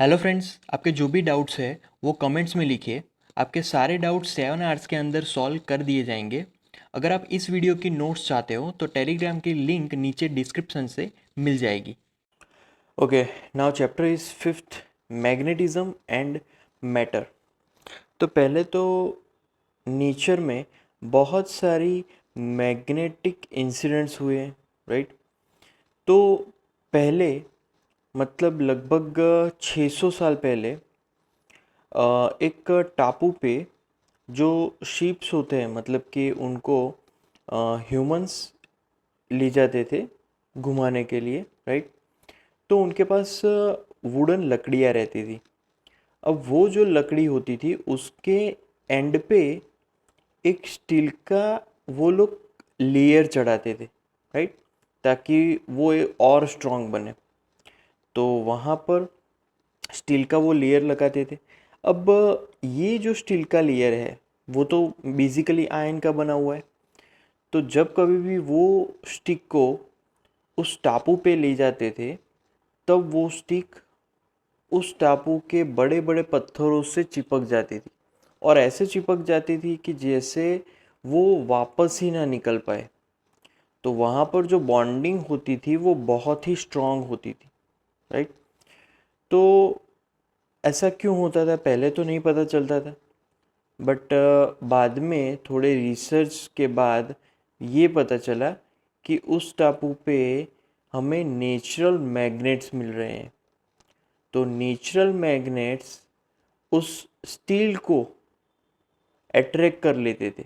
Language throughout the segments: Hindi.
हेलो फ्रेंड्स, आपके जो भी डाउट्स है वो कमेंट्स में लिखिए। आपके सारे डाउट्स 7 आवर्स के अंदर सॉल्व कर दिए जाएंगे। अगर आप इस वीडियो की नोट्स चाहते हो तो टेलीग्राम की लिंक नीचे डिस्क्रिप्शन से मिल जाएगी। Okay, now chapter is fifth, magnetism and matter. तो पहले तो नेचर में बहुत सारी मैग्नेटिक इंसिडेंट्स हुए, राइट। तो पहले मतलब लगभग 600 साल पहले एक टापू पे जो शीप्स होते हैं, मतलब कि उनको ह्यूमंस ले जाते थे घुमाने के लिए, राइट। तो उनके पास वुडन लकड़ियाँ रहती थी। अब वो जो लकड़ी होती थी उसके एंड पे एक स्टील का वो लोग लेयर चढ़ाते थे, राइट, ताकि वो और स्ट्रांग बने। तो वहाँ पर स्टील का वो लेयर लगाते थे। अब ये जो स्टील का लेयर है वो तो बेसिकली आयरन का बना हुआ है। तो जब कभी भी वो स्टिक को उस टापू पे ले जाते थे तब वो स्टिक उस टापू के बड़े बड़े पत्थरों से चिपक जाती थी, और ऐसे चिपक जाती थी कि जैसे वो वापस ही ना निकल पाए। तो वहाँ पर जो बॉन्डिंग होती थी वो बहुत ही स्ट्रांग होती थी, राइट। तो ऐसा क्यों होता था पहले तो नहीं पता चलता था, बट बाद में थोड़े रिसर्च के बाद ये पता चला कि उस टापू पे हमें नेचुरल मैग्नेट्स मिल रहे हैं। तो नेचुरल मैग्नेट्स उस स्टील को अट्रैक्ट कर लेते थे,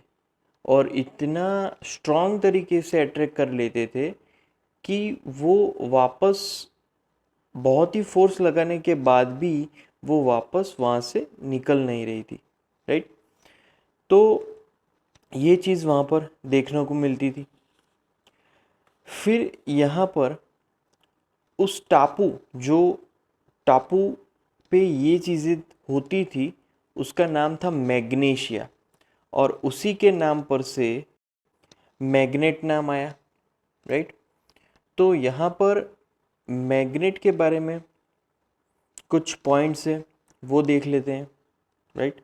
और इतना स्ट्रॉन्ग तरीके से अट्रैक्ट कर लेते थे कि वो वापस बहुत ही फोर्स लगाने के बाद भी वो वापस वहाँ से निकल नहीं रही थी, राइट। तो ये चीज़ वहाँ पर देखने को मिलती थी। फिर यहाँ पर उस टापू जो टापू पे ये चीज़ें होती थी उसका नाम था मैग्नेशिया, और उसी के नाम पर से मैग्नेट नाम आया, राइट। तो यहाँ पर मैग्नेट के बारे में कुछ पॉइंट्स है वो देख लेते हैं, राइट।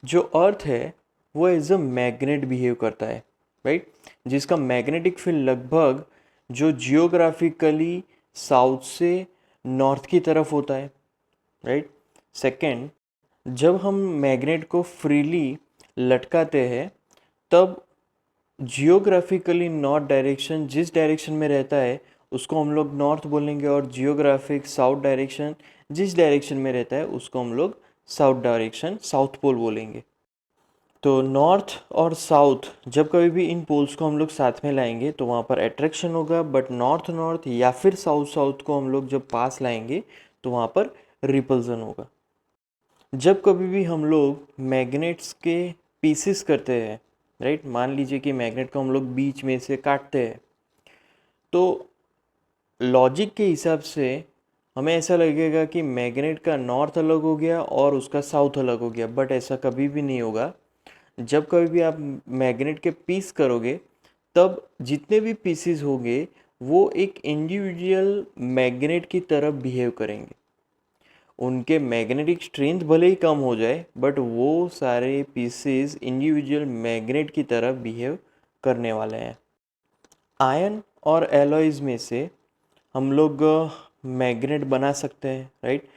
जो अर्थ है वो एज अ मैग्नेट बिहेव करता है, राइट, जिसका मैग्नेटिक फील्ड लगभग जो जियोग्राफिकली साउथ से नॉर्थ की तरफ होता है, राइट। सेकंड, जब हम मैग्नेट को फ्रीली लटकाते हैं तब जियोग्राफिकली नॉर्थ डायरेक्शन जिस डायरेक्शन में रहता है उसको हम लोग नॉर्थ बोलेंगे, और जियोग्राफिक साउथ डायरेक्शन जिस डायरेक्शन में रहता है उसको हम लोग साउथ डायरेक्शन, साउथ पोल बोलेंगे। तो नॉर्थ और साउथ जब कभी भी इन पोल्स को हम लोग साथ में लाएंगे तो वहाँ पर अट्रैक्शन होगा, बट नॉर्थ नॉर्थ या फिर साउथ साउथ को हम लोग जब पास लाएंगे तो वहाँ पर रिपल्जन होगा। जब कभी भी हम लोग मैग्नेट्स के पीसेस करते हैं, राइट, मान लीजिए कि मैग्नेट को हम लोग बीच में से काटते हैं, तो लॉजिक के हिसाब से हमें ऐसा लगेगा कि मैग्नेट का नॉर्थ अलग हो गया और उसका साउथ अलग हो गया, बट ऐसा कभी भी नहीं होगा। जब कभी भी आप मैग्नेट के पीस करोगे तब जितने भी पीसीज होंगे वो एक इंडिविजुअल मैग्नेट की तरह बिहेव करेंगे। उनके मैग्नेटिक स्ट्रेंथ भले ही कम हो जाए बट वो सारे पीसेस इंडिविजुअल मैग्नेट की तरह बिहेव करने वाले हैं। आयन और एलॉयज़ में से हम लोग मैग्नेट बना सकते हैं, राइट।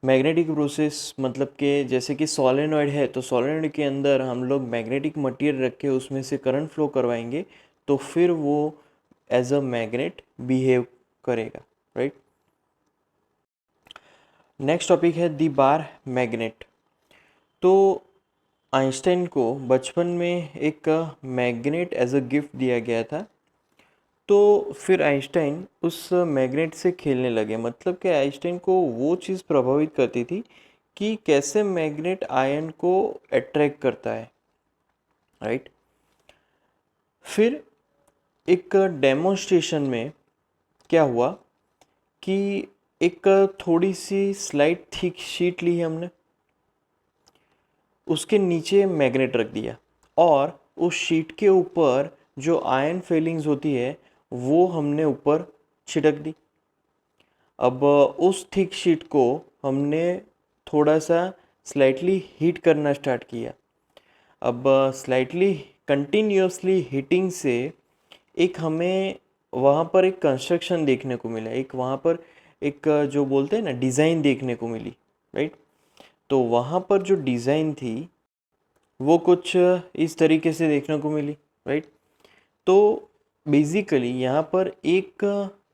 मैग्नेटिक प्रोसेस मतलब कि जैसे कि सोलेनॉइड है तो सोलेनॉइड के अंदर हम लोग मैग्नेटिक मटेरियल रख के उसमें से करंट फ्लो करवाएंगे तो फिर वो एज अ मैग्नेट बिहेव करेगा, राइट। नेक्स्ट टॉपिक है दी बार मैग्नेट। तो आइंस्टाइन को बचपन में एक मैग्नेट एज अ गिफ्ट दिया गया था। तो फिर आइंस्टाइन उस मैग्नेट से खेलने लगे, मतलब कि आइंस्टाइन को वो चीज़ प्रभावित करती थी कि कैसे मैग्नेट आयन को अट्रैक्ट करता है, राइट। फिर एक डेमोन्स्ट्रेशन में क्या हुआ कि एक थोड़ी सी स्लाइट थिक शीट ली हमने, उसके नीचे मैग्नेट रख दिया, और उस शीट के ऊपर जो आयन फेलिंग्स होती है वो हमने ऊपर छिड़क दी। अब उस थिक शीट को हमने थोड़ा सा स्लाइटली हीट करना स्टार्ट किया। अब स्लाइटली कंटिन्यूसली हीटिंग से एक हमें वहाँ पर एक कंस्ट्रक्शन देखने को मिला, एक वहाँ पर एक जो बोलते हैं ना डिज़ाइन देखने को मिली, राइट। तो वहाँ पर जो डिज़ाइन थी वो कुछ इस तरीके से देखने को मिली, राइट। तो बेसिकली यहाँ पर एक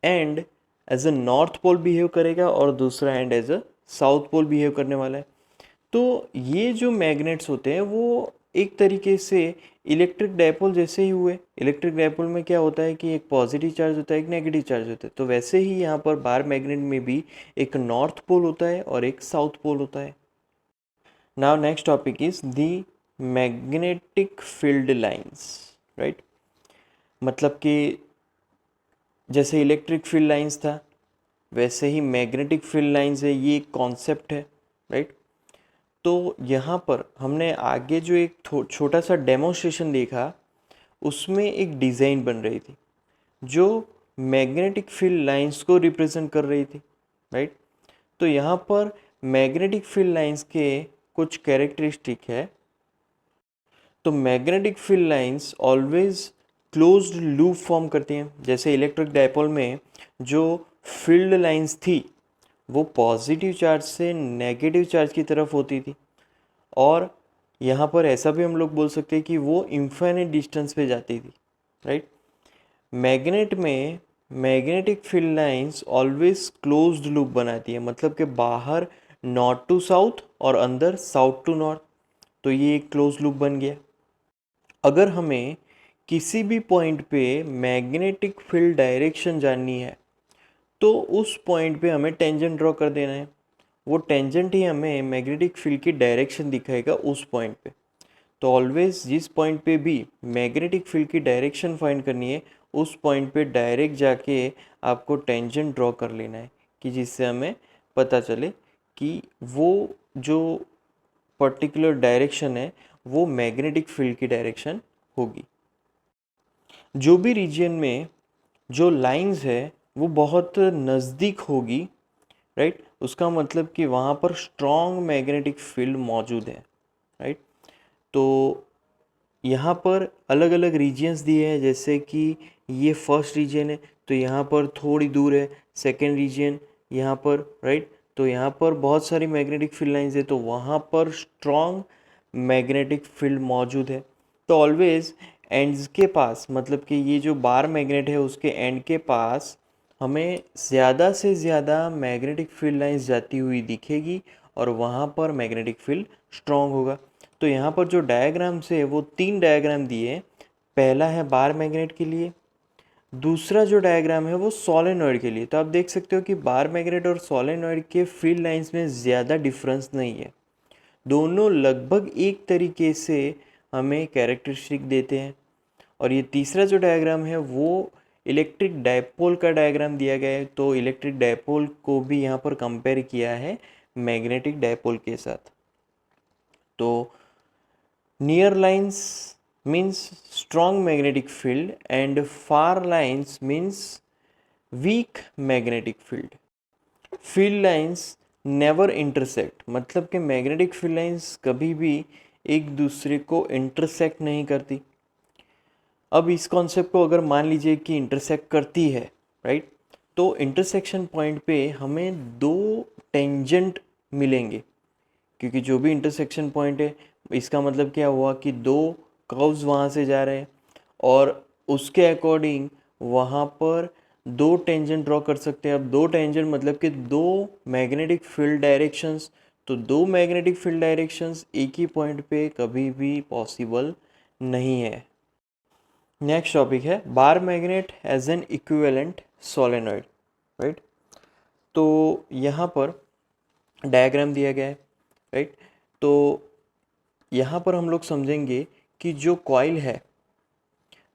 end as a north pole behave करेगा और दूसरा end as a south pole behave करने वाला है। तो ये जो मैग्नेट्स होते हैं वो एक तरीके से इलेक्ट्रिक डायपोल जैसे ही हुए। इलेक्ट्रिक डायपोल में क्या होता है कि एक पॉजिटिव चार्ज होता है, एक नेगेटिव चार्ज होता है। तो वैसे ही यहाँ पर बार मैग्नेट में भी एक नॉर्थ पोल होता है और एक साउथ पोल होता है। Now next topic is the magnetic field lines, right. मतलब कि जैसे इलेक्ट्रिक फील्ड लाइंस था वैसे ही मैग्नेटिक फील्ड लाइंस है, ये एक कॉन्सेप्ट है, राइट। तो यहाँ पर हमने आगे जो एक छोटा सा डेमोन्स्ट्रेशन देखा उसमें एक डिज़ाइन बन रही थी जो मैग्नेटिक फील्ड लाइंस को रिप्रेजेंट कर रही थी, राइट। तो यहाँ पर मैग्नेटिक फील्ड लाइंस के कुछ कैरेक्टरिस्टिक है। तो magnetic field lines always closed loop form करती हैं। जैसे इलेक्ट्रिक डायपोल में जो फील्ड लाइंस थी वो पॉजिटिव चार्ज से नेगेटिव चार्ज की तरफ होती थी, और यहाँ पर ऐसा भी हम लोग बोल सकते हैं कि वो इन्फाइनाइट डिस्टेंस पे जाती थी, राइट। मैग्नेट में magnetic field lines always closed loop बनाती है, मतलब कि बाहर नॉर्थ टू साउथ और अंदर साउथ टू नॉर्थ। तो ये एक क्लोज लूप बन गया। अगर हमें किसी भी पॉइंट पे मैग्नेटिक फील्ड डायरेक्शन जाननी है तो उस पॉइंट पे हमें टेंजेंट ड्रॉ कर देना है। वो टेंजेंट ही हमें मैग्नेटिक फील्ड की डायरेक्शन दिखाएगा उस पॉइंट पे। तो ऑलवेज जिस पॉइंट पे भी मैग्नेटिक फील्ड की डायरेक्शन फाइंड करनी है उस पॉइंट पे डायरेक्ट जाके आपको टेंजेंट ड्रॉ कर लेना है, कि जिससे हमें पता चले कि वो जो पर्टिकुलर डायरेक्शन है वो मैग्नेटिक फील्ड की डायरेक्शन होगी। जो भी रीजन में जो लाइंस है वो बहुत नज़दीक होगी, राइट, उसका मतलब कि वहाँ पर स्ट्रॉन्ग मैग्नेटिक फील्ड मौजूद है, राइट। तो यहाँ पर अलग अलग रीजन्स दिए हैं, जैसे कि ये फर्स्ट रीजन है तो यहाँ पर थोड़ी दूर है, सेकेंड रीजन यहाँ पर, राइट। तो यहाँ पर बहुत सारी मैग्नेटिक फील्ड लाइंस है तो वहाँ पर स्ट्रॉन्ग मैग्नेटिक फील्ड मौजूद है। तो ऑलवेज एंड्स के पास, मतलब कि ये जो बार मैग्नेट है उसके एंड के पास हमें ज़्यादा से ज़्यादा मैग्नेटिक फील्ड लाइंस जाती हुई दिखेगी और वहाँ पर मैग्नेटिक फील्ड स्ट्रॉन्ग होगा। तो यहाँ पर जो डायग्राम्स है वो 3 डायग्राम दिए हैं। पहला है बार मैग्नेट के लिए, दूसरा जो डायग्राम है वो सोलेनॉइड के लिए। तो आप देख सकते हो कि बार मैग्नेट और सोलेनॉइड के फील्ड लाइंस में ज़्यादा डिफरेंस नहीं है, दोनों लगभग एक तरीके से हमें कैरेक्टरिस्टिक देते हैं। और ये तीसरा जो डायग्राम है वो इलेक्ट्रिक डायपोल का डायग्राम दिया गया है। तो इलेक्ट्रिक डायपोल को भी यहाँ पर कंपेयर किया है मैग्नेटिक डायपोल के साथ। तो near lines means strong magnetic field and far lines means weak magnetic field. Field lines never intersect, मतलब कि मैग्नेटिक फील्ड लाइंस कभी भी एक दूसरे को इंटरसेक्ट नहीं करती। अब इस कॉन्सेप्ट को अगर मान लीजिए कि इंटरसेक्ट करती है, राइट, तो इंटरसेक्शन पॉइंट पे हमें दो टेंजेंट मिलेंगे, क्योंकि जो भी इंटरसेक्शन पॉइंट है इसका मतलब क्या हुआ कि दो कर्व्स वहाँ से जा रहे हैं और उसके अकॉर्डिंग वहाँ पर दो टेंजेंट ड्रॉ कर सकते हैं। अब दो टेंजेंट मतलब कि दो मैग्नेटिक फील्ड डायरेक्शंस। तो दो मैग्नेटिक फील्ड डायरेक्शंस एक ही पॉइंट पे कभी भी पॉसिबल नहीं है। नेक्स्ट टॉपिक है bar magnet as an equivalent solenoid, right. तो यहाँ पर डायग्राम दिया गया है, राइट। तो यहाँ पर हम लोग समझेंगे कि जो कॉइल है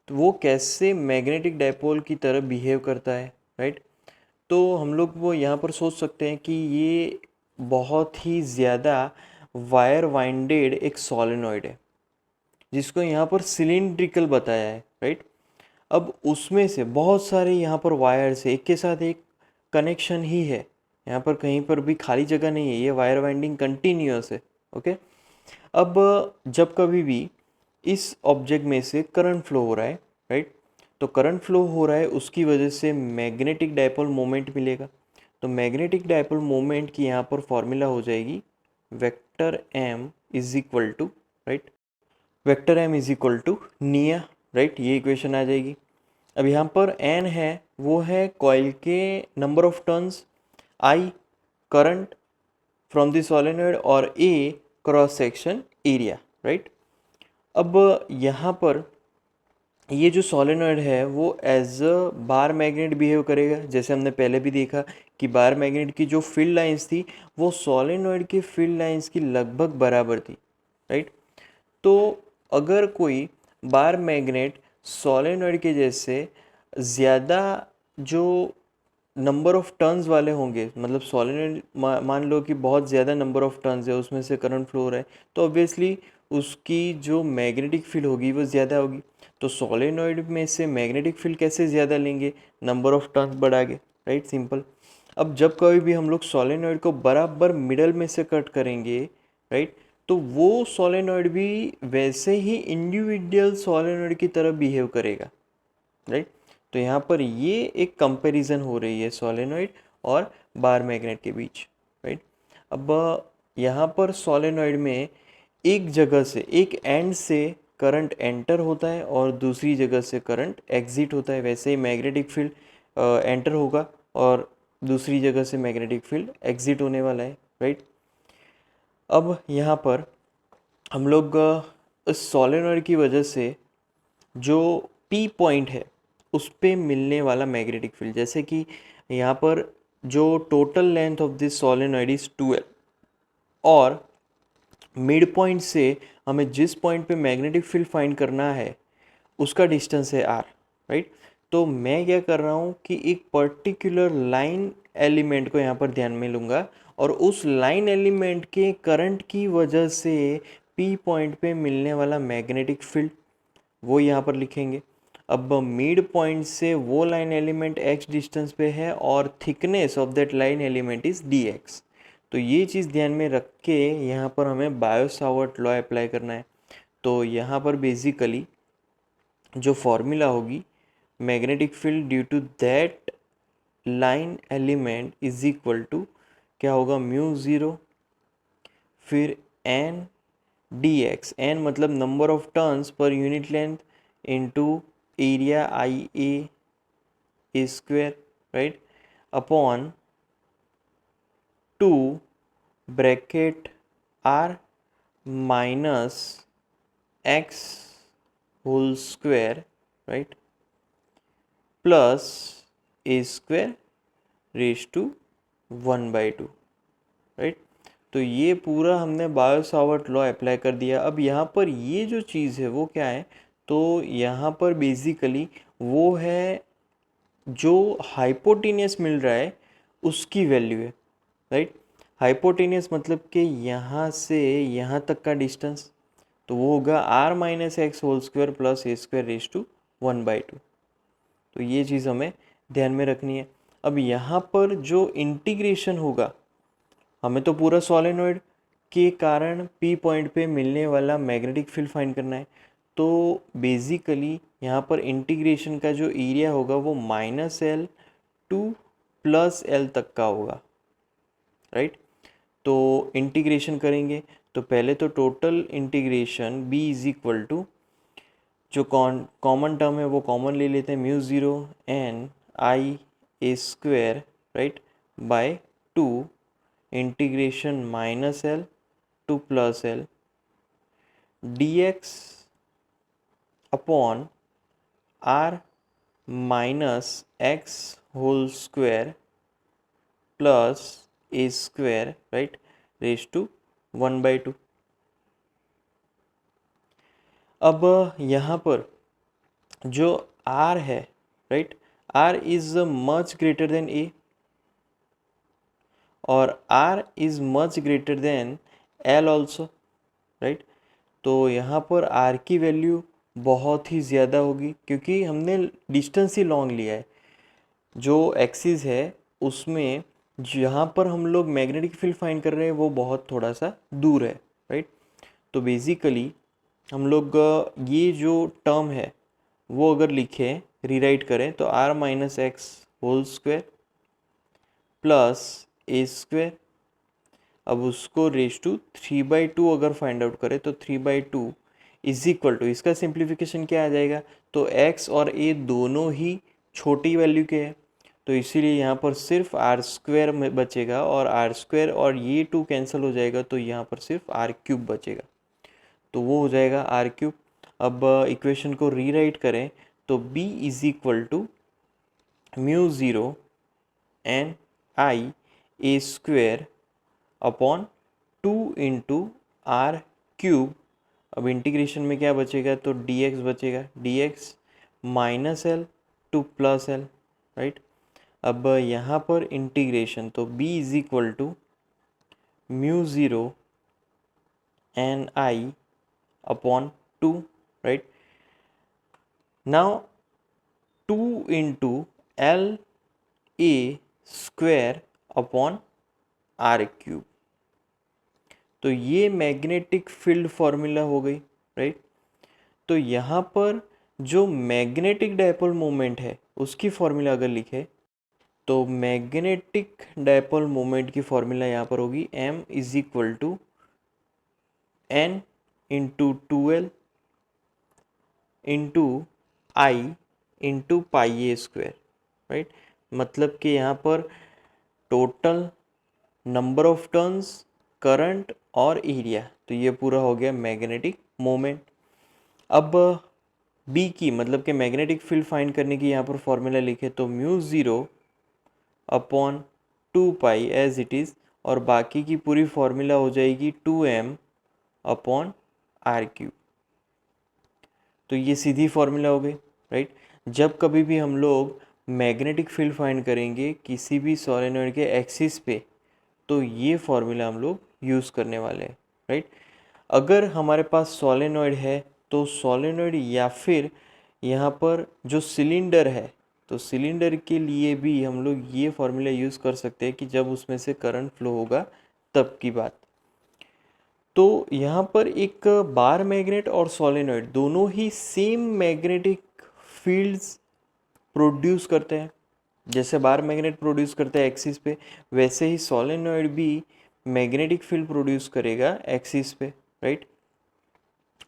तो वो कैसे मैग्नेटिक डायपोल की तरह बिहेव करता है, राइट। तो हम लोग वो यहाँ पर सोच सकते हैं कि ये बहुत ही ज़्यादा वायर वाइंडेड एक सोलेनॉइड है जिसको यहाँ पर सिलिंड्रिकल बताया है, राइट। अब उसमें से बहुत सारे यहाँ पर वायर्स है एक के साथ एक कनेक्शन ही है, यहाँ पर कहीं पर भी खाली जगह नहीं है, ये वायर वाइंडिंग कंटिन्यूअस है। ओके, अब जब कभी भी इस ऑब्जेक्ट में से करंट फ्लो हो रहा है, राइट, तो करंट फ्लो हो रहा है उसकी वजह से मैग्नेटिक डायपोल मोमेंट मिलेगा। तो मैग्नेटिक डायपोल मोमेंट की यहाँ पर फॉर्मूला हो जाएगी vector M is equal to, right, vector M is equal to निया, राइट, ये इक्वेशन आ जाएगी। अब यहाँ पर एन है वो है कॉइल के number of turns, I current from the solenoid और A cross section area, right. अब यहाँ पर ये जो सोलेनॉइड है वो as a bar magnet behave करेगा, जैसे हमने पहले भी देखा कि बार मैग्नेट की जो फील्ड लाइंस थी वो सोलेनॉइड की फील्ड लाइंस की लगभग बराबर थी, राइट। तो अगर कोई बार मैग्नेट सोलेनॉइड के जैसे ज़्यादा जो नंबर ऑफ टर्न्स वाले होंगे, मतलब सोलेनॉइड मान लो कि बहुत ज़्यादा नंबर ऑफ टर्न्स है, उसमें से करंट फ्लो हो रहा है, तो ऑब्वियसली उसकी जो मैग्नेटिक फील्ड होगी वो ज़्यादा होगी। तो सोलेनॉइड में से मैग्नेटिक फील्ड कैसे ज़्यादा लेंगे, नंबर ऑफ टर्न्स बढ़ा के, राइट, सिंपल। अब जब कभी भी हम लोग सोलेनॉइड को बराबर मिडल में से कट करेंगे, राइट, तो वो सोलेनॉइड भी वैसे ही इंडिविजुअल सोलेनॉइड की तरह बिहेव करेगा, राइट। तो यहाँ पर ये एक कंपैरिजन हो रही है सोलेनॉइड और बार मैग्नेट के बीच, राइट। अब यहाँ पर सोलेनॉइड में एक जगह से, एक एंड से करंट एंटर होता है और दूसरी जगह से करंट एग्जिट होता है, वैसे ही मैग्नेटिक फील्ड एंटर होगा और दूसरी जगह से मैग्नेटिक फील्ड एग्जिट होने वाला है, राइट। अब यहाँ पर हम लोग इस सोलेनॉइड की वजह से जो पी पॉइंट है उस पे मिलने वाला मैग्नेटिक फील्ड, जैसे कि यहाँ पर जो total length of this solenoid is 12 और मिड पॉइंट से हमें जिस पॉइंट पे मैग्नेटिक फील्ड फाइंड करना है उसका डिस्टेंस है आर, राइट। तो मैं क्या कर रहा हूँ कि एक पर्टिकुलर लाइन एलिमेंट को यहाँ पर ध्यान में लूँगा और उस लाइन एलिमेंट के करंट की वजह से पी पॉइंट पे मिलने वाला मैग्नेटिक फील्ड वो यहाँ पर लिखेंगे। अब मिड पॉइंट से वो लाइन एलिमेंट x डिस्टेंस पे है और thickness of that line element is dx। तो ये चीज़ ध्यान में रख के यहाँ पर हमें बायो सावर्ट लॉ अप्लाई करना है। तो यहाँ पर बेसिकली जो फॉर्मूला होगी magnetic field due to that line element is equal to क्या होगा, म्यू ज़ीरो फिर एन डी एक्स, एन मतलब number of turns per unit length into area I A square, right, upon 2 bracket R minus X whole square, right, plus A square raise to 1/2, right. तो ये पूरा हमने बायो सावर्ट लॉ अप्लाई कर दिया। अब यहाँ पर ये जो चीज़ है वो क्या है, तो यहाँ पर बेसिकली वो है जो हाइपोटेनियस मिल रहा है उसकी वैल्यू है, राइट। हाइपोटेनियस मतलब कि यहाँ से यहाँ तक का डिस्टेंस, तो वो होगा R minus X whole square plus A square raise to 1/2। तो ये चीज़ हमें ध्यान में रखनी है। अब यहाँ पर जो इंटीग्रेशन होगा, हमें तो पूरा सोलेनॉइड के कारण पी पॉइंट पे मिलने वाला मैग्नेटिक फील्ड फाइंड करना है। तो बेसिकली यहाँ पर इंटीग्रेशन का जो एरिया होगा वो -L टू +L तक का होगा, राइट। तो इंटीग्रेशन करेंगे तो पहले तो total integration b is equal to जो कॉमन टर्म है वो कॉमन ले लेते हैं, mu zero N I A square, right, by 2 integration -L to +L dx upon R minus X whole square plus A square, right, raise to 1/2। अब यहाँ पर जो r है, right, r is much greater than a और r is much greater than l also, right. तो यहाँ पर r की वैल्यू बहुत ही ज़्यादा होगी क्योंकि हमने डिस्टेंस ही लॉन्ग लिया है। जो एक्सिस है उसमें जहाँ पर हम लोग मैग्नेटिक फील्ड फाइंड कर रहे हैं वो बहुत थोड़ा सा दूर है, राइट। तो बेसिकली हम लोग ये जो टर्म है वो अगर लिखें, रीराइट करें, तो r minus X whole square plus A square, अब उसको रेज टू 3/2 अगर फाइंड आउट करें तो 3/2 इज इक्वल टू, इसका सिंप्लीफिकेशन क्या आ जाएगा, तो x और a दोनों ही छोटी वैल्यू के हैं, तो इसीलिए यहाँ पर सिर्फ आर स्क्वायर में बचेगा, और आर स्क्वायर और ये 2 कैंसिल हो जाएगा, तो यहाँ पर सिर्फ आर क्यूब बचेगा, तो वो हो जाएगा आर क्यूब। अब इक्वेशन को रीराइट करें तो b is equal to mu zero N I A square upon 2 into R cube. अब इंटीग्रेशन में क्या बचेगा, तो dx बचेगा, dx minus L to plus L, right. अब यहाँ पर इंटीग्रेशन, तो b is equal to mu zero N I upon 2, right. Now 2 into L A square upon R cube, तो ये मैग्नेटिक फील्ड फॉर्मूला हो गई, राइट। तो यहाँ पर जो मैग्नेटिक डायपोल मोमेंट है उसकी फॉर्मूला अगर लिखे तो मैग्नेटिक डायपोल मोमेंट की फॉर्मूला यहाँ पर होगी m is equal to n into 2l into I into pi A square, right. मतलब कि यहाँ पर total number of turns, current और एरिया, तो ये पूरा हो गया मैग्नेटिक मोमेंट। अब बी की मतलब कि मैग्नेटिक फील्ड फाइंड करने की यहाँ पर फॉर्मूला लिखे तो mu zero upon 2 pi as it is, और बाकी की पूरी फॉर्मूला हो जाएगी 2m अपॉन आर क्यूब। तो ये सीधी फॉर्मूला हो गई, राइट। जब कभी भी हम लोग मैग्नेटिक फील्ड फाइंड करेंगे किसी भी सोलेनॉइड के एक्सिस पे, तो ये फॉर्मूला हम लोग यूज़ करने वाले हैं, राइट। अगर हमारे पास सोलेनॉइड है तो सोलेनॉइड या फिर यहाँ पर जो सिलेंडर है, तो सिलेंडर के लिए भी हम लोग ये फॉर्मूला यूज़ कर सकते हैं कि जब उसमें से करंट फ्लो होगा तब की बात। तो यहाँ पर एक बार मैग्नेट और सोलेनॉइड दोनों ही सेम मैग्नेटिक फील्ड्स प्रोड्यूस करते हैं। जैसे बार मैग्नेट प्रोड्यूस करता है एक्सिस पे, वैसे ही सोलेनॉइड भी मैग्नेटिक फील्ड प्रोड्यूस करेगा एक्सिस पे, राइट।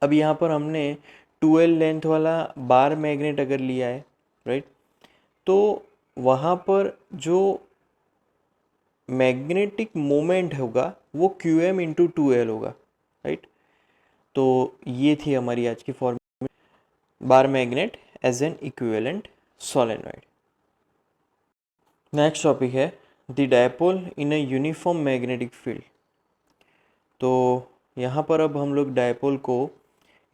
अब यहाँ पर हमने 12 लेंथ वाला बार मैग्नेट अगर लिया है, राइट, तो वहाँ पर जो मैग्नेटिक मोमेंट होगा वो QM इंटू 2L होगा, राइट। तो ये थी हमारी आज की formula, bar magnet as an equivalent solenoid. Next topic है the dipole in a uniform magnetic field. तो यहाँ पर अब हम लोग डायपोल को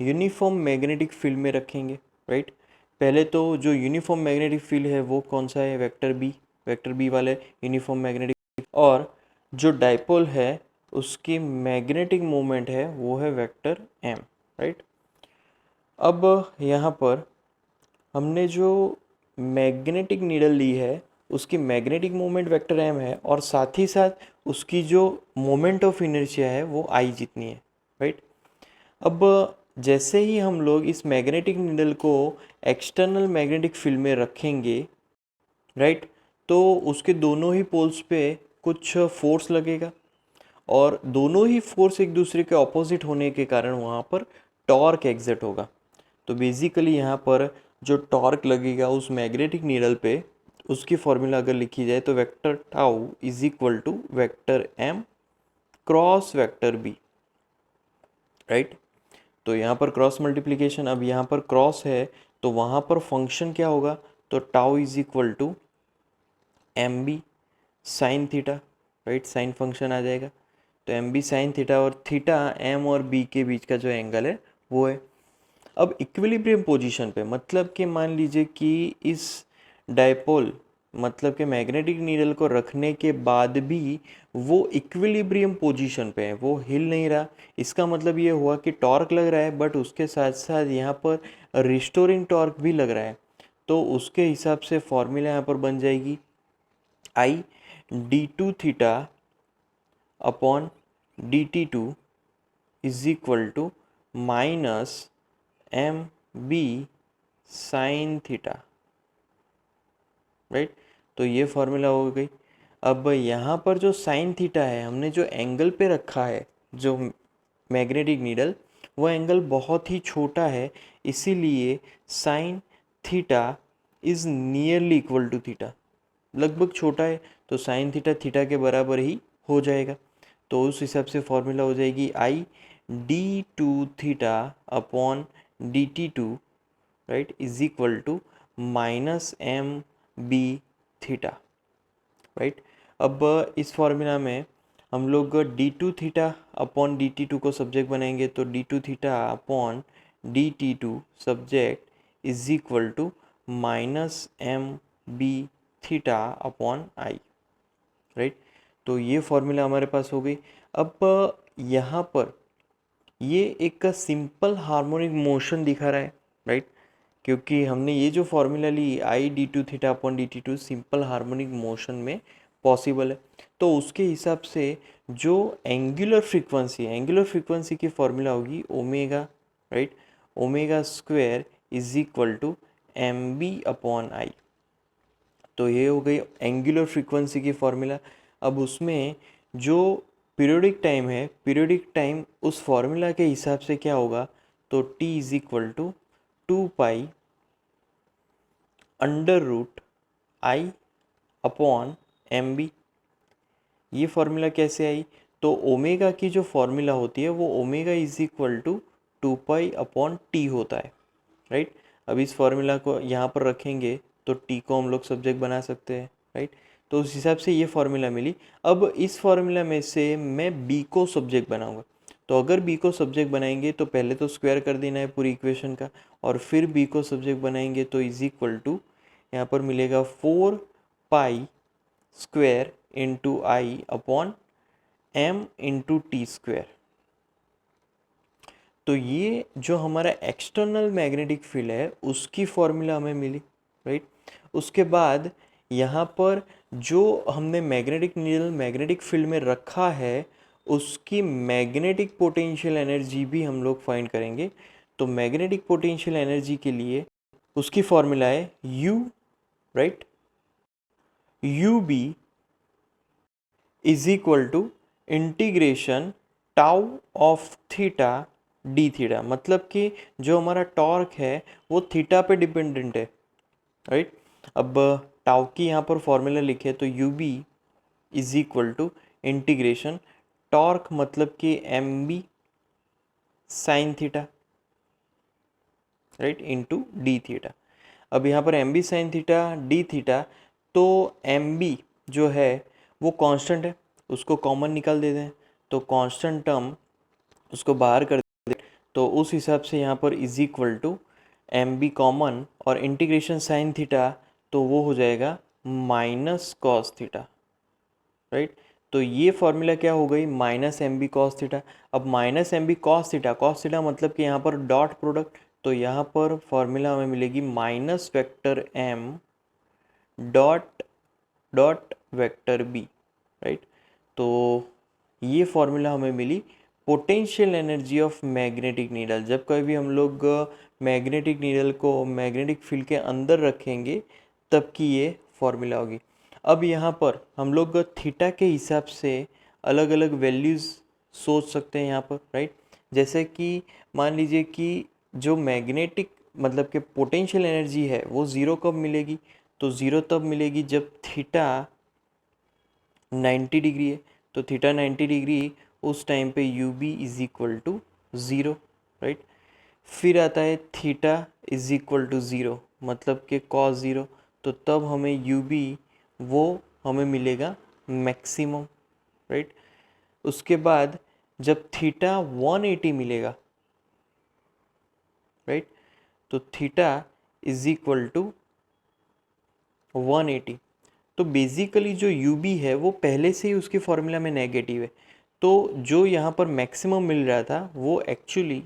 यूनिफॉर्म मैग्नेटिक फील्ड में रखेंगे, राइट। पहले तो जो यूनिफॉर्म मैग्नेटिक फील्ड है वो कौन सा है, वेक्टर बी वाले यूनिफॉर्म मैग्नेटिक, और जो डायपोल है उसकी मैग्नेटिक मोमेंट है वो है वेक्टर m, राइट। अब यहाँ पर हमने जो मैग्नेटिक नीडल ली है उसकी मैग्नेटिक मोमेंट वेक्टर m है, और साथ ही साथ उसकी जो मोमेंट ऑफ इनर्शिया है वो I जितनी है, राइट। अब जैसे ही हम लोग इस मैग्नेटिक नीडल को एक्सटर्नल मैग्नेटिक फील्ड में रखेंगे, राइट, तो उसके दोनों ही पोल्स पे कुछ फोर्स लगेगा, और दोनों ही फोर्स एक दूसरे के ऑपोजिट होने के कारण वहाँ पर टॉर्क एग्जिट होगा। तो बेसिकली यहाँ पर जो टॉर्क लगेगा उस मैग्नेटिक नीडल पे, उसकी फॉर्मूला अगर लिखी जाए तो vector tau is equal to vector m cross vector b, right. तो यहाँ पर क्रॉस मल्टीप्लिकेशन, अब यहाँ पर क्रॉस है तो वहाँ पर फंक्शन क्या होगा, तो tau is equal to M B sine theta, right, sine function आ जाएगा। तो एम बी साइन थीटा, और थीटा एम और बी के बीच का जो एंगल है वो है। अब इक्विलिब्रियम पोजीशन पे, मतलब कि मान लीजिए कि इस डायपोल मतलब कि मैग्नेटिक नीडल को रखने के बाद भी वो इक्विलिब्रियम पोजीशन पे है, वो हिल नहीं रहा। इसका मतलब ये हुआ कि टॉर्क लग रहा है बट उसके साथ साथ यहाँ पर रिस्टोरिंग टॉर्क भी लग रहा है। तो उसके हिसाब से फॉर्मूला यहाँ पर बन जाएगी I d2 theta upon dt2 is equal to minus M B sine theta, right. तो ये फॉर्मूला हो गई। अब यहाँ पर जो साइन थीटा है, हमने जो एंगल पे रखा है जो मैग्नेटिक नीडल, वो एंगल बहुत ही छोटा है, इसीलिए sine theta is nearly equal to theta, लगभग छोटा है, तो साइन थीटा थीटा के बराबर ही हो जाएगा। तो उस हिसाब से फॉर्मूला हो जाएगी I d2 theta upon dt2, right, is equal to minus M B theta, right. अब इस फॉर्मूला में हम लोग d2 थीटा अपॉन dt2 को सब्जेक्ट बनाएंगे, तो d2 theta upon dt2 subject is equal to minus M B theta upon I, right. तो ये फॉर्मूला हमारे पास हो गई। अब यहाँ पर ये एक सिंपल हार्मोनिक मोशन दिखा रहा है, राइट, क्योंकि हमने ये जो फॉर्मूला ली I d2 theta upon dt2 simple harmonic motion में पॉसिबल है। तो उसके हिसाब से जो एंगुलर फ्रीक्वेंसी की फॉर्मूला होगी omega, right, omega square is equal to M B upon I. तो ये हो गई एंगुलर फ्रीक्वेंसी की फॉर्मूला। अब उसमें जो पीरियोडिक टाइम है, पीरियोडिक टाइम उस फॉर्मूला के हिसाब से क्या होगा, तो t is equal to 2 pi under root I upon M B. ये फॉर्मूला कैसे आई, तो ओमेगा की जो फॉर्मूला होती है वो omega is equal to 2 pi upon T होता है, राइट। अब इस फॉर्मूला को यहाँ पर रखेंगे तो टी को हम लोग सब्जेक्ट बना सकते हैं, राइट। तो उस हिसाब से ये फॉर्मूला मिली। अब इस फॉर्मूला में से मैं बी को सब्जेक्ट बनाऊंगा। तो अगर बी को सब्जेक्ट बनाएंगे तो पहले तो स्क्वायर कर देना है पूरी इक्वेशन का, और फिर बी को सब्जेक्ट बनाएंगे तो इज इक्वल टू यहाँ पर मिलेगा 4 pi square into I upon M into T square. तो ये जो हमारा एक्सटर्नल मैग्नेटिक फील्ड है उसकी फॉर्मूला हमें मिली, राइट। उसके बाद यहाँ पर जो हमने मैग्नेटिक नीडल मैग्नेटिक फील्ड में रखा है उसकी मैग्नेटिक पोटेंशियल एनर्जी भी हम लोग फाइंड करेंगे। तो मैग्नेटिक पोटेंशियल एनर्जी के लिए उसकी फॉर्मूला है U, right, U B is equal to integration tau of theta D theta, मतलब कि जो हमारा टॉर्क है वो थीटा पे डिपेंडेंट है, राइट। अब टाउ की यहाँ पर फॉर्मूला लिखे तो U B is equal to integration torque मतलब कि M B sine theta, right, into D theta. अब यहाँ पर M B sine theta D theta, तो एम बी जो है वो कांस्टेंट है, उसको कॉमन निकाल देते हैं, तो कांस्टेंट टर्म उसको बाहर कर देते, तो उस हिसाब से यहाँ पर is equal to M B common और इंटीग्रेशन साइन थीटा, तो वो हो जाएगा माइनस कॉस थीटा, राइट। तो ये फॉर्मूला क्या हो गई, minus M B cos theta. अब minus M B cos theta मतलब कि यहाँ पर डॉट प्रोडक्ट, तो यहाँ पर फॉर्मूला हमें मिलेगी minus vector M dot dot vector B, right. तो ये फॉर्मूला हमें मिली potential energy of magnetic needle. जब कभी भी हम लोग मैग्नेटिक नीडल को मैग्नेटिक फील्ड के अंदर रखेंगे तब की ये फॉर्मूला होगी। अब यहाँ पर हम लोग थीटा के हिसाब से अलग अलग वैल्यूज़ सोच सकते हैं यहाँ पर, राइट। जैसे कि मान लीजिए कि जो मैग्नेटिक मतलब कि पोटेंशियल एनर्जी है वो ज़ीरो कब मिलेगी, तो ज़ीरो तब मिलेगी जब थीटा 90 डिग्री है। तो थीटा 90 डिग्री उस टाइम पे U B is equal to zero, right. फिर आता है theta is equal to zero मतलब कि कॉस ज़ीरो, तो तब हमें यू बी वो हमें मिलेगा मैक्सिमम, राइट। उसके बाद जब थीटा 180 मिलेगा, राइट, तो थीटा इज इक्वल टू 180। तो बेसिकली जो यू बी है वो पहले से ही उसके फॉर्मूला में नेगेटिव है, तो जो यहाँ पर मैक्सिमम मिल रहा था वो एक्चुअली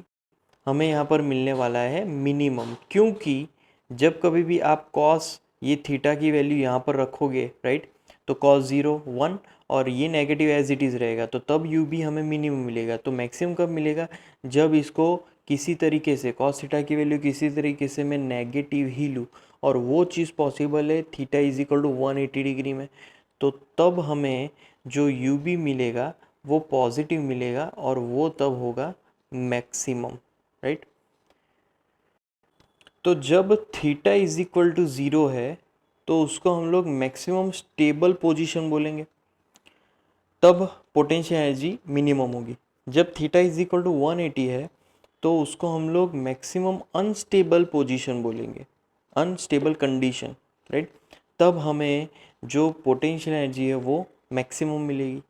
हमें यहाँ पर मिलने वाला है मिनिमम, क्योंकि जब कभी भी आप कॉस ये थीटा की वैल्यू यहाँ पर रखोगे, राइट, तो cos 0 1 और ये नेगेटिव एज इट इज़ रहेगा, तो तब u भी हमें मिनिमम मिलेगा। तो मैक्सिमम कब मिलेगा, जब इसको किसी तरीके से cos थीटा की वैल्यू किसी तरीके से मैं नेगेटिव ही लूँ, और वो चीज़ पॉसिबल है theta is equal to 180 degree में, तो तब हमें जो u भी मिलेगा वो पॉजिटिव मिलेगा, और वो तब होगा मैक्सिमम, राइट। तो जब थीटा इज इक्वल टू 0 है तो उसको हम लोग मैक्सिमम स्टेबल पोजीशन बोलेंगे, तब पोटेंशियल एनर्जी मिनिमम होगी। जब थीटा इज इक्वल टू 180 है तो उसको हम लोग मैक्सिमम अनस्टेबल पोजीशन बोलेंगे, अनस्टेबल कंडीशन, राइट। तब हमें जो पोटेंशियल एनर्जी है वो मैक्सिमम मिलेगी।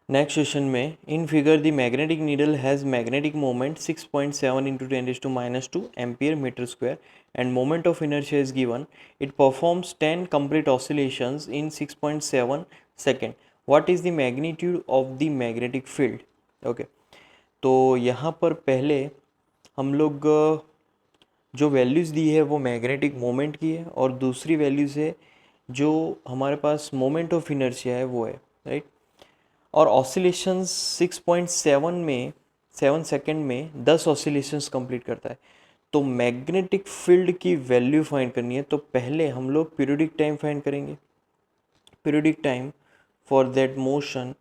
नेक्स्ट क्वेश्चन में, in figure the magnetic needle has magnetic moment 6.7 into 10⁻², ampere metre square, and moment of inertia is given. It performs 10 complete oscillations in 6.7 second. What is the magnitude of the magnetic field? Okay, तो यहाँ पर पहले हम लोग जो वैल्यूज़ दी है वो मैग्नेटिक मोमेंट की है, और दूसरी वैल्यूज़ है जो हमारे पास मोमेंट ऑफ इनर्शिया है वो है, राइट। और ऑसिलेशंस 6.7 में 7 सेकेंड में 10 ऑसिलेशंस कंप्लीट करता है। तो मैग्नेटिक फील्ड की वैल्यू फाइंड करनी है, तो पहले हम लोग पीरियोडिक टाइम फाइंड करेंगे। Periodic time for that motion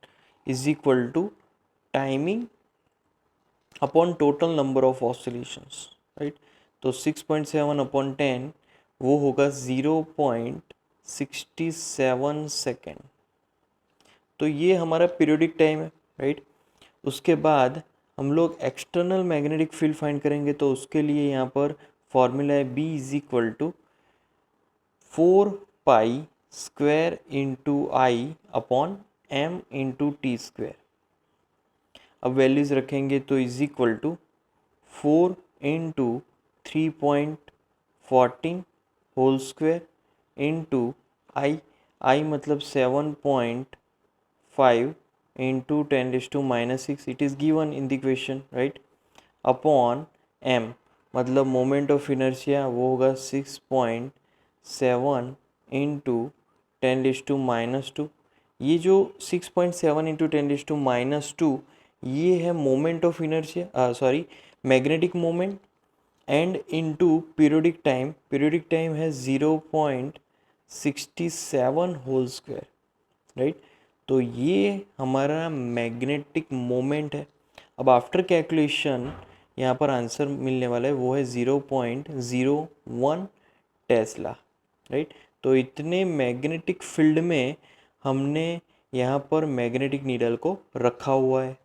is equal to timing upon total number of oscillations, right. तो 6.7 अपॉन 10 वो होगा 0.67 सेकेंड। तो ये हमारा पीरियोडिक टाइम है, राइट। उसके बाद हम लोग एक्सटर्नल मैग्नेटिक फील्ड फाइंड करेंगे, तो उसके लिए यहाँ पर फॉर्मूला है B is equal to 4 pi square into I upon m into T square. अब वैल्यूज़ रखेंगे तो is equal to 4 into 3.14 whole square into I मतलब 7.5 into 10⁻⁶, it is given in the question, right, upon m मतलब मोमेंट ऑफ इनर्शिया वो होगा 6.7 इंटू 10⁻²। ये जो 6.7 इंटू 10⁻², ये है moment of inertia, sorry magnetic moment, and into periodic time. Periodic time है 0.67 होल स्क्वायर, राइट। तो ये हमारा मैग्नेटिक मोमेंट है। अब आफ्टर कैलकुलेशन यहाँ पर आंसर मिलने वाला है वो है 0.01 टेस्ला, राइट। तो इतने मैग्नेटिक फील्ड में हमने यहाँ पर मैग्नेटिक नीडल को रखा हुआ है।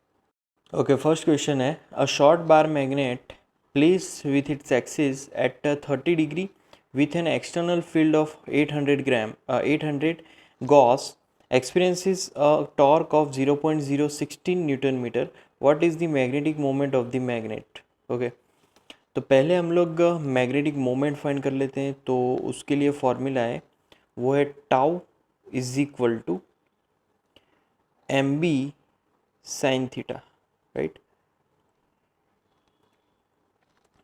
ओके, फर्स्ट क्वेश्चन है, अ short bar magnet place with its axis at 30 degree with an external field of 800 Gauss experiences a torque of 0.016 Newton meter. What is the magnetic moment of the magnet? Okay, तो पहले हम लोग मैग्नेटिक मोमेंट फाइंड कर लेते हैं। तो उसके लिए फॉर्मूला है वो है tau is equal to mb sine theta, right.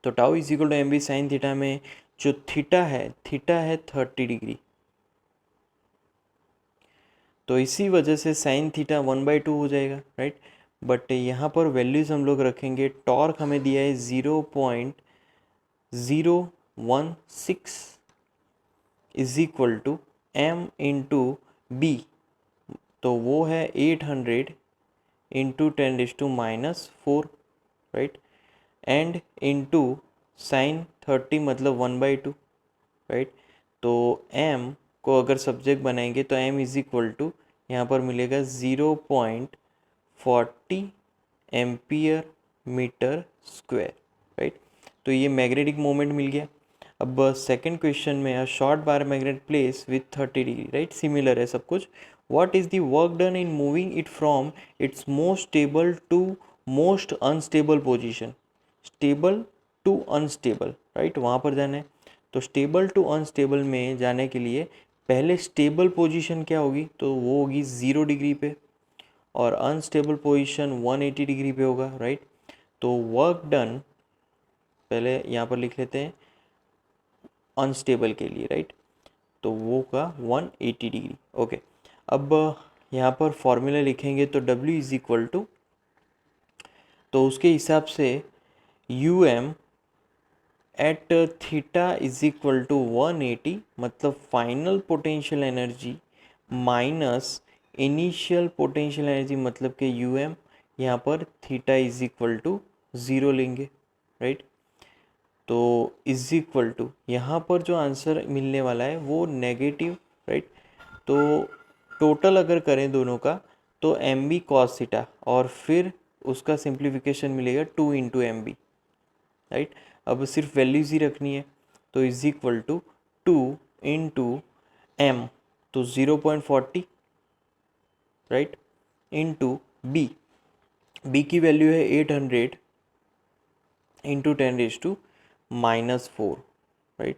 तो tau is equal to mb sine theta में जो थीटा है 30 डिग्री, तो इसी वजह से साइन थीटा 1/2 हो जाएगा, राइट। बट यहाँ पर वैल्यूज़ हम लोग रखेंगे, टॉर्क हमें दिया है 0.016 is equal to m into B, तो वो है 800 इंटू 10⁻⁴, राइट, एंड इंटू साइन 30 मतलब 1/2, राइट। तो m को अगर सब्जेक्ट बनाएंगे तो m इज इक्वल टू यहाँ पर मिलेगा 0.40 एम्पियर मीटर स्क्वायर, राइट। तो ये मैग्नेटिक मोमेंट मिल गया। अब सेकंड क्वेश्चन में, a short bar magnet place with 30 degree, right, similar है सब कुछ। What is the work done in moving it from its most stable to most unstable position? Stable to unstable, right, वहाँ पर जाना है। तो स्टेबल टू अनस्टेबल में जाने के लिए पहले स्टेबल पोजीशन क्या होगी, तो वो होगी 0 डिग्री पे, और अनस्टेबल पोजीशन 180 डिग्री पे होगा, राइट। तो वर्क डन पहले यहाँ पर लिख लेते हैं अनस्टेबल के लिए, राइट, तो वो का 180 डिग्री। ओके, अब यहाँ पर फॉर्मूला लिखेंगे तो W इज़ इक्वल टू, तो उसके हिसाब से U M at theta is equal to 180, मतलब final potential energy minus initial potential energy, मतलब कि यू एम यहाँ पर थीटा इज इक्वल टू 0 लेंगे, राइट। तो इज इक्वल टू यहाँ पर जो आंसर मिलने वाला है वो नेगेटिव, राइट। तो टोटल अगर करें दोनों का तो एम बी कॉस थीटा और फिर उसका सिंप्लीफिकेशन मिलेगा 2 इंटू एम बी, राइट। अब सिर्फ वैल्यूज़ ही रखनी है, तो is equal to 2 into M, तो 0.40, राइट, इंटू बी, बी की वैल्यू है 800 इंटू 10⁻⁻⁴, राइट।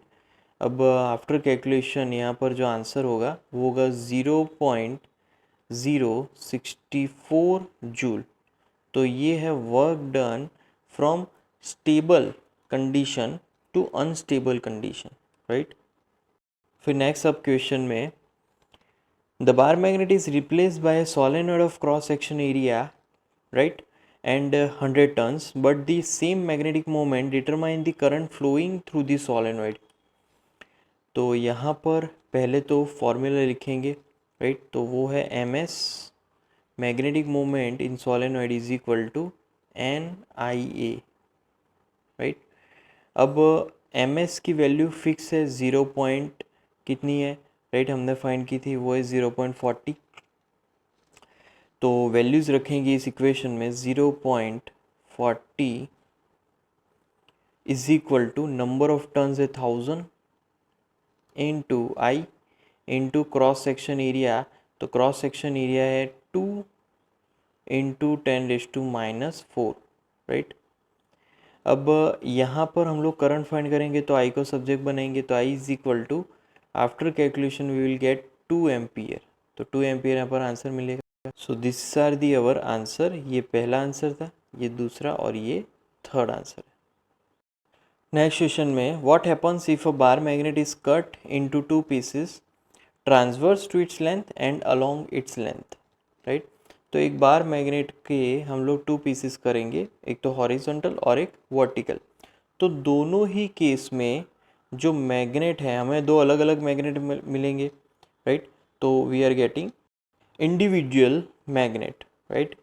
अब आफ्टर कैलकुलेशन यहाँ पर जो आंसर होगा वो होगा 0.064 जूल। तो ये है work done from stable condition to unstable condition, right. फिर नेक्स्ट सब क्वेश्चन में the bar magnet is replaced by a solenoid of cross section area, right, and 100 tons, but the same magnetic moment determine the current flowing through the solenoid। तो यहाँ पर पहले तो फॉर्मूला लिखेंगे, राइट। तो वो है M S magnetic moment in solenoid is equal to N I A, right. अब एम एस की वैल्यू फिक्स है 0 पॉइंट कितनी है, राइट, हमने फाइंड की थी, वो है 0.40। तो वैल्यूज़ रखेंगे इस इक्वेशन में 0.40 is equal to number of turns है 1000 into I into cross section area, तो क्रॉस सेक्शन एरिया है 2 इंटू 10⁻⁻⁴, राइट। अब यहाँ पर हम लोग करंट फाइंड करेंगे तो आई को सब्जेक्ट बनाएंगे, तो I is equal to after calculation we will get 2 ampere, तो 2 एम्पियर यहाँ पर आंसर मिलेगा। So this are the our answer, ये पहला आंसर था, ये दूसरा और ये थर्ड आंसर है। नेक्स्ट क्वेश्चन में what happens if a bar magnet is cut into 2 pieces transverse to its length and along its length, right. तो एक बार मैग्नेट के हम लोग 2 पीसेस करेंगे, एक तो हॉरिजॉन्टल और एक वर्टिकल। तो दोनों ही केस में जो मैग्नेट है, हमें दो अलग अलग मैग्नेट मिलेंगे, राइट। तो we are getting individual magnet, right?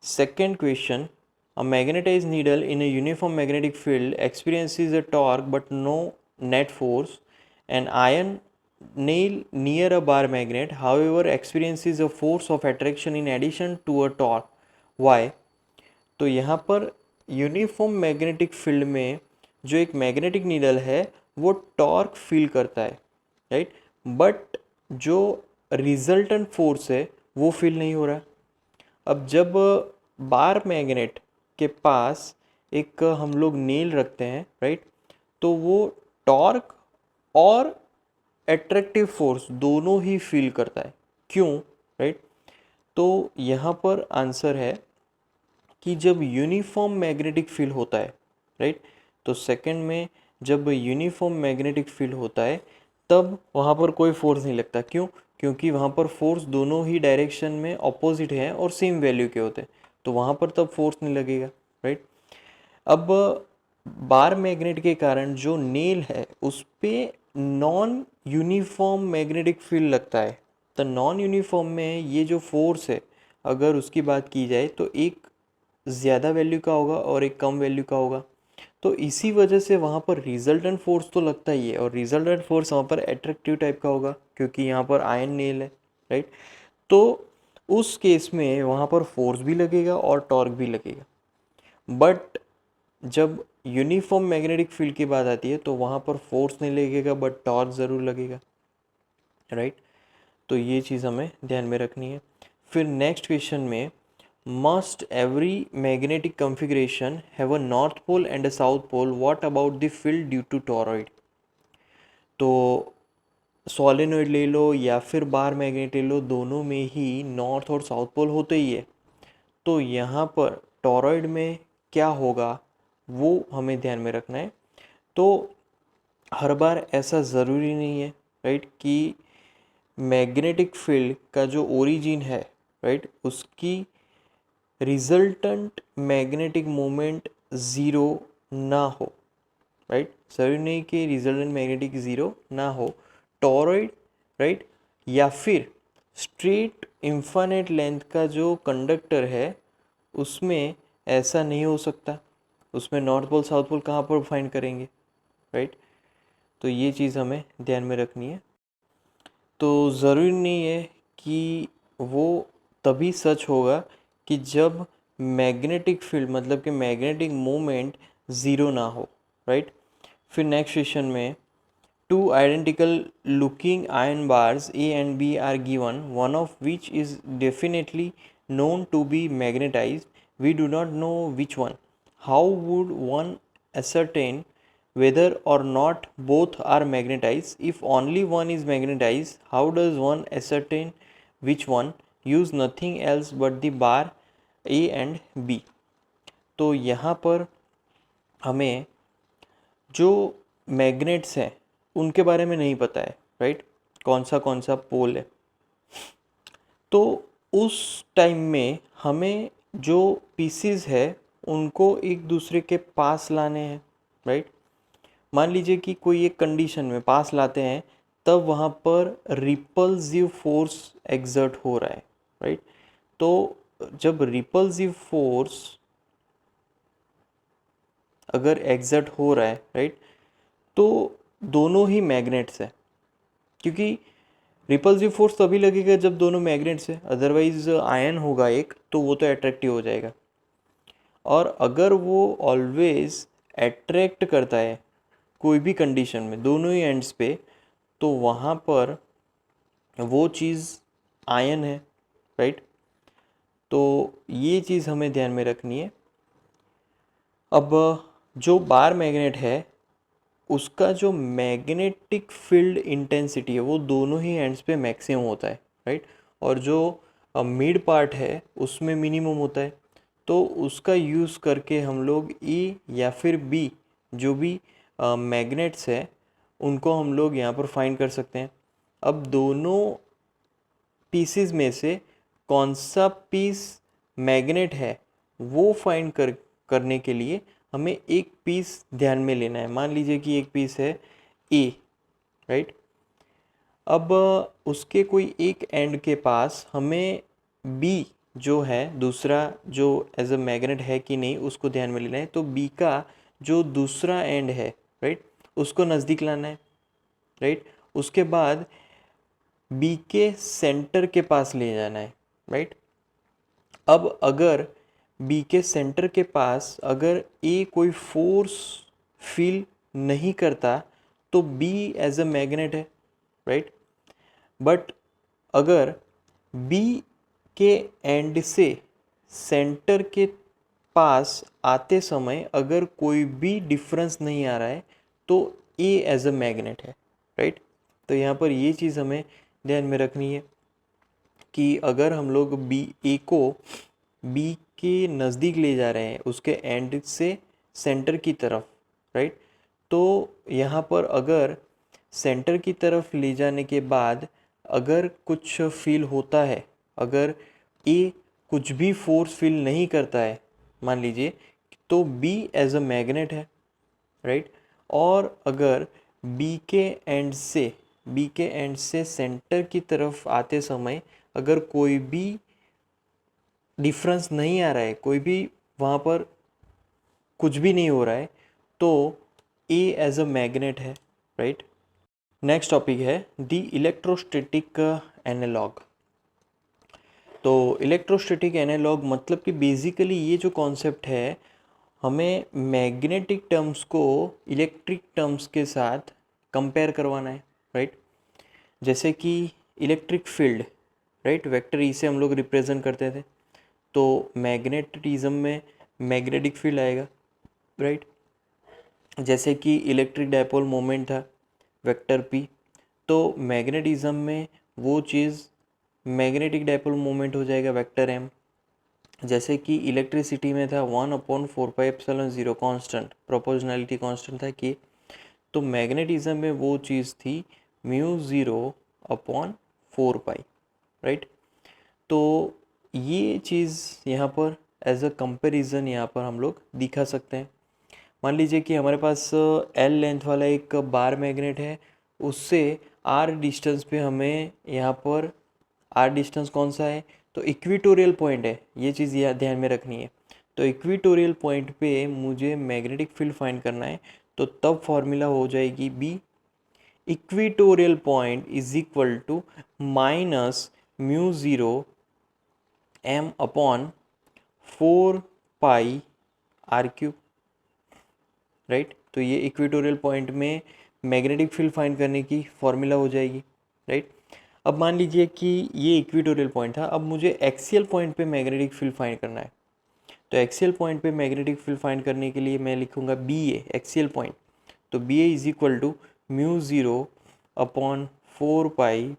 Second question, a magnetized needle in a uniform magnetic field experiences a torque but no net force. An iron nail near a bar magnet, however, experiences a force of attraction in addition to a torque. Why? तो यहाँ पर यूनिफॉर्म मैग्नेटिक फील्ड में जो एक मैग्नेटिक नीडल है वो टॉर्क फील करता है, राइट, बट जो रिजल्टेंट फोर्स है वो फील नहीं हो रहा। अब जब बार मैग्नेट के पास एक हम लोग नेल रखते हैं, राइट, तो वो टॉर्क और एट्रैक्टिव फोर्स दोनों ही फील करता है। क्यों, राइट। तो यहाँ पर आंसर है कि जब यूनिफॉर्म मैग्नेटिक फील्ड होता है, राइट, तो सेकंड में जब यूनिफॉर्म मैग्नेटिक फील्ड होता है तब वहाँ पर कोई फोर्स नहीं लगता। क्यों? क्योंकि वहाँ पर फोर्स दोनों ही डायरेक्शन में ऑपोजिट हैं और सेम वैल्यू के होते हैं, तो वहाँ पर तब फोर्स नहीं लगेगा, राइट। अब बार मैग्नेट के कारण जो नेल है उस पर नॉन यूनिफॉर्म मैग्नेटिक फील्ड लगता है। तो नॉन यूनिफॉर्म में ये जो फोर्स है अगर उसकी बात की जाए तो एक ज़्यादा वैल्यू का होगा और एक कम वैल्यू का होगा। तो इसी वजह से वहाँ पर रिजल्टेंट फोर्स तो लगता ही है, और रिजल्टेंट फोर्स वहाँ पर एट्रैक्टिव टाइप का होगा क्योंकि यहाँ पर आयन नेल है, राइट। तो उस केस में वहाँ पर फोर्स भी लगेगा और टॉर्क भी लगेगा। बट जब यूनिफॉर्म मैग्नेटिक फील्ड की बात आती है तो वहाँ पर फोर्स नहीं लगेगा बट टॉर्क ज़रूर लगेगा, राइट। तो ये चीज़ हमें ध्यान में रखनी है। फिर नेक्स्ट क्वेश्चन में must every magnetic configuration have a north pole and a south pole, what about the field due to toroid? तो सोलेनोइड ले लो या फिर बार मैग्नेट ले लो, दोनों में ही नॉर्थ और साउथ पोल होते ही है। तो यहाँ पर टॉरॉइड में क्या होगा वो हमें ध्यान में रखना है। तो हर बार ऐसा ज़रूरी नहीं है, राइट, कि मैग्नेटिक फील्ड का जो ओरिजिन है, राइट, उसकी रिजल्टेंट मैग्नेटिक मोमेंट ज़ीरो ना हो, राइट, जरूरी नहीं कि रिजल्टेंट मैग्नेटिक ज़ीरो ना हो, टॉरॉइड, राइट, या फिर स्ट्रेट इन्फानेट लेंथ का जो कंडक्टर है उसमें ऐसा नहीं हो सकता। उसमें नॉर्थ पोल साउथ पोल कहाँ पर फाइंड करेंगे, राइट। तो ये चीज़ हमें ध्यान में रखनी है। तो ज़रूरी नहीं है कि वो तभी सच होगा कि जब मैग्नेटिक फील्ड मतलब कि मैग्नेटिक मोमेंट ज़ीरो ना हो, राइट। फिर नेक्स्ट क्वेश्चन में two identical looking iron bars A and B are given, one of which is definitely known to be magnetized. We do not know which one. How would one ascertain whether or not both are magnetized? If only one is magnetized, how does one ascertain which one? Use nothing else but the bar A and B. तो यहाँ पर हमें जो मैग्नेट्स हैं उनके बारे में नहीं पता है, राइट, कौन सा पोल है। तो उस टाइम में हमें जो पीसीज है उनको एक दूसरे के पास लाने हैं, राइट। मान लीजिए कि कोई एक कंडीशन में पास लाते हैं, तब वहाँ पर रिपल्सिव फोर्स एक्सर्ट हो रहा है, राइट। तो जब रिपल्सिव फोर्स अगर एक्सर्ट हो रहा है, राइट, तो दोनों ही मैग्नेट्स हैं, क्योंकि रिपल्सिव फोर्स तभी लगेगा जब दोनों मैग्नेट्स हैं, अदरवाइज आयन होगा एक तो वो तो अट्रैक्टिव हो जाएगा। और अगर वो ऑलवेज अट्रैक्ट करता है कोई भी कंडीशन में दोनों ही एंड्स पे, तो वहाँ पर वो चीज़ आयन है, राइट। तो ये चीज़ हमें ध्यान में रखनी है। अब जो बार मैग्नेट है उसका जो मैग्नेटिक फील्ड इंटेंसिटी है वो दोनों ही एंड्स पे मैक्सिमम होता है, राइट। और जो मिड पार्ट है उसमें मिनिमम होता है। तो उसका यूज़ करके हम लोग ए या फिर बी जो भी मैग्नेट्स है उनको हम लोग यहाँ पर फाइंड कर सकते हैं। अब दोनों पीसीज में से कौन सा पीस मैग्नेट है वो फाइंड करने के लिए हमें एक पीस ध्यान में लेना है। मान लीजिए कि एक पीस है ए, राइट। अब उसके कोई एक एंड के पास हमें बी जो है दूसरा जो एज अ मैग्नेट है कि नहीं उसको ध्यान में लेना है। तो बी का जो दूसरा एंड है, राइट, उसको नज़दीक लाना है, राइट। उसके बाद बी के सेंटर के पास ले जाना है, राइट। अब अगर बी के सेंटर के पास अगर ए कोई फोर्स फील नहीं करता तो बी एज अ मैग्नेट है, राइट। बट अगर बी के एंड से सेंटर के पास आते समय अगर कोई भी डिफरेंस नहीं आ रहा है तो ए एज अ मैग्नेट है, राइट। तो यहाँ पर ये चीज़ हमें ध्यान में रखनी है कि अगर हम लोग बी ए को बी के नज़दीक ले जा रहे हैं उसके एंड से सेंटर की तरफ, राइट। तो यहाँ पर अगर सेंटर की तरफ ले जाने के बाद अगर कुछ फील होता है, अगर ए कुछ भी फोर्स फील नहीं करता है मान लीजिए, तो बी एज अ मैग्नेट है, राइट। और अगर बी के एंड से सेंटर की तरफ आते समय अगर कोई भी डिफरेंस नहीं आ रहा है, कोई भी वहाँ पर कुछ भी नहीं हो रहा है, तो ए एज अ मैग्नेट है, राइट। नेक्स्ट टॉपिक है द इलेक्ट्रोस्टैटिक एनालॉग। तो इलेक्ट्रोस्टैटिक एनालॉग मतलब कि बेसिकली ये जो कॉन्सेप्ट है हमें मैग्नेटिक टर्म्स को इलेक्ट्रिक टर्म्स के साथ कंपेयर करवाना है, राइट। जैसे कि electric field, right, vector E से हम लोग रिप्रेजेंट करते थे, तो मैग्नेटिज्म में मैग्नेटिक फील्ड आएगा, राइट। जैसे कि इलेक्ट्रिक डायपोल मोमेंट था वेक्टर पी, तो मैग्नेटिज्म में वो चीज़ मैग्नेटिक डायपोल मोमेंट हो जाएगा वेक्टर एम। जैसे कि इलेक्ट्रिसिटी में था 1/4πε0 कांस्टेंट, प्रोपोर्शनैलिटी कांस्टेंट था कि, तो मैग्नेटिज्म में वो चीज़ थी μ0/4πε0 4 पाई, राइट। तो ये चीज़ यहाँ पर एज अ कंपैरिजन यहाँ पर हम लोग दिखा सकते हैं। मान लीजिए कि हमारे पास एल लेंथ वाला एक बार मैग्नेट है, उससे आर डिस्टेंस पे हमें यहाँ पर आर डिस्टेंस कौन सा है, तो इक्विटोरियल पॉइंट है, ये चीज़ यहाँ ध्यान में रखनी है। तो इक्विटोरियल पॉइंट पे मुझे मैग्नेटिक फील्ड फाइंड करना है, तो तब फॉर्मूला हो जाएगी B equatorial point is equal to minus mu zero M upon 4 pi R cube, right. तो ये इक्वेटोरियल पॉइंट में मैग्नेटिक फील्ड फाइंड करने की फॉर्मूला हो जाएगी, राइट। अब मान लीजिए कि ये इक्वेटोरियल पॉइंट था, अब मुझे एक्सियल पॉइंट पे मैग्नेटिक फील्ड फाइंड करना है। तो एक्सियल पॉइंट पे मैग्नेटिक फील्ड फाइंड करने के लिए मैं लिखूंगा बी ए एक्सियल पॉइंट। तो B A is equal to mu zero upon 4 pi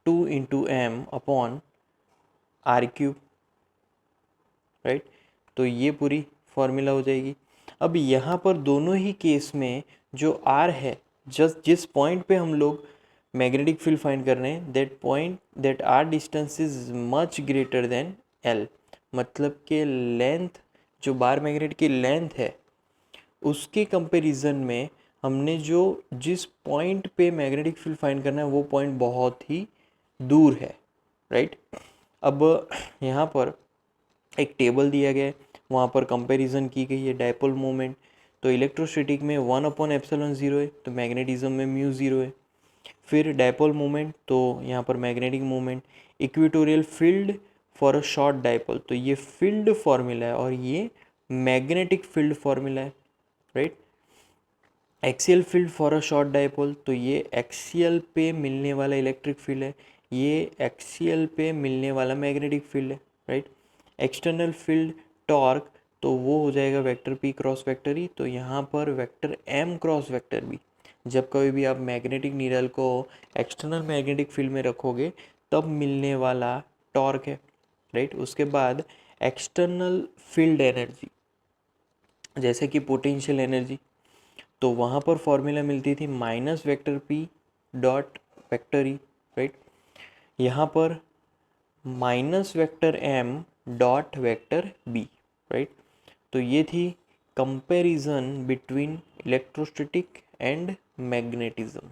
2 into M upon R cube, right. तो ये पूरी फॉर्मूला हो जाएगी। अब यहाँ पर दोनों ही केस में जो आर है, जिस पॉइंट पे हम लोग मैग्नेटिक फील्ड फाइंड कर रहे हैं, that R distance is much greater than L, मतलब कि लेंथ, जो बार मैग्नेट की लेंथ है उसके कंपैरिजन में हमने जिस पॉइंट पे मैग्नेटिक फील्ड फाइंड करना है वो पॉइंट बहुत ही दूर है, राइट। अब यहाँ पर एक टेबल दिया गया है, वहाँ पर कंपैरिजन की गई है डायपोल मोमेंट। तो इलेक्ट्रोस्टैटिक में 1/ε0 है, तो मैग्नेटिज्म में म्यू ज़ीरो है। फिर डायपोल मोमेंट, तो यहाँ पर magnetic moment. Equatorial field for a short dipole, तो ये फील्ड फॉर्मूला है और ये मैग्नेटिक फील्ड फॉर्मूला है, right. Axial field for a short dipole, तो ये एक्सियल पे मिलने वाला इलेक्ट्रिक फील्ड है, ये एक्सियल पे मिलने वाला मैग्नेटिक फील्ड है, राइट। एक्सटर्नल फील्ड टॉर्क, तो वो हो जाएगा vector P cross vector E, तो यहाँ पर vector M cross vector B. जब कभी भी आप मैग्नेटिक नीडल को एक्सटर्नल मैग्नेटिक फील्ड में रखोगे तब मिलने वाला टॉर्क है, राइट। उसके बाद एक्सटर्नल फील्ड एनर्जी, जैसे कि पोटेंशियल एनर्जी, तो वहाँ पर फॉर्मूला मिलती थी minus vector P dot vector E, right. यहाँ पर minus vector M dot vector B, right. तो ये थी comparison between electrostatic and magnetism.